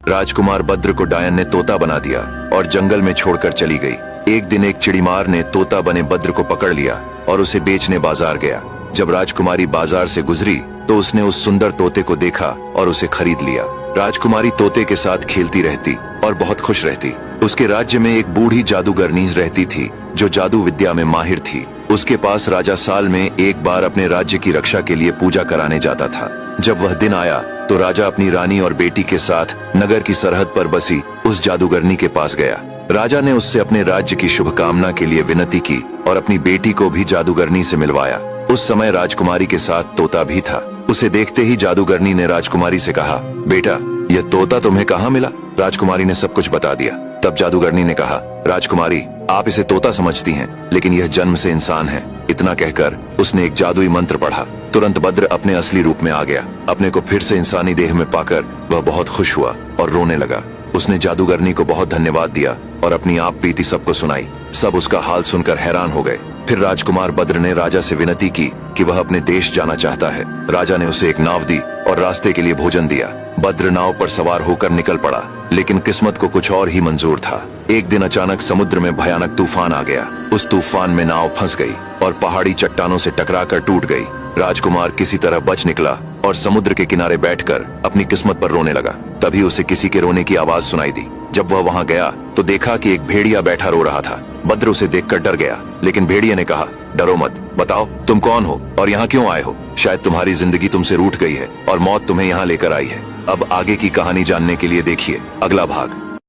राजकुमार बद्र को डायन ने तोता बना दिया और जंगल में छोड़कर चली गई। एक दिन एक चिड़ीमार ने तोता बने बद्र को पकड़ लिया और उसे बेचने बाजार गया। जब राजकुमारी बाजार से गुजरी तो उसने उस सुंदर तोते को देखा और उसे खरीद लिया। राजकुमारी तोते के साथ खेलती रहती और बहुत खुश रहती। उसके राज्य में एक बूढ़ी जादूगरनी रहती थी जो जादू विद्या में माहिर थी। उसके पास राजा साल में एक बार अपने राज्य की रक्षा के लिए पूजा कराने जाता था। जब वह दिन आया तो राजा अपनी रानी और बेटी के साथ नगर की सरहद पर बसी उस जादूगरनी के पास गया। राजा ने उससे अपने राज्य की शुभकामना के लिए विनती की और अपनी बेटी को भी जादूगरनी से मिलवाया। उस समय राजकुमारी के साथ तोता भी था। उसे देखते ही जादूगरनी ने राजकुमारी से कहा, बेटा यह तोता तुम्हें कहाँ मिला? राजकुमारी ने सब कुछ बता दिया। तब जादूगरनी ने कहा, राजकुमारी आप इसे तोता समझती हैं, लेकिन यह जन्म से इंसान है। इतना कहकर उसने एक जादुई मंत्र पढ़ा। तुरंत बद्र अपने असली रूप में आ गया। अपने को फिर से इंसानी देह में पाकर वह बहुत खुश हुआ और रोने लगा। उसने जादूगरनी को बहुत धन्यवाद दिया और अपनी आप बीती सबको सुनाई। सब उसका हाल सुनकर हैरान हो गए। फिर राजकुमार बद्र ने राजा से विनती की कि वह अपने देश जाना चाहता है। राजा ने उसे एक नाव दी और रास्ते के लिए भोजन दिया। बद्र नाव पर सवार होकर निकल पड़ा, लेकिन किस्मत को कुछ और ही मंजूर था। एक दिन अचानक समुद्र में भयानक तूफान आ गया। उस तूफान में नाव फंस गई और पहाड़ी चट्टानों से टकराकर टूट गई। राजकुमार किसी तरह बच निकला और समुद्र के किनारे बैठकर अपनी किस्मत पर रोने लगा। तभी उसे किसी के रोने की आवाज सुनाई दी। जब वह वहां गया तो देखा कि एक भेड़िया बैठा रो रहा था। बद्र उसे देखकर डर गया, लेकिन भेड़िया ने कहा, डरो मत, बताओ तुम कौन हो और यहाँ क्यों आए हो? शायद तुम्हारी जिंदगी तुमसे रूठ गई है और मौत तुम्हें यहाँ लेकर आई है। अब आगे की कहानी जानने के लिए देखिए अगला भाग।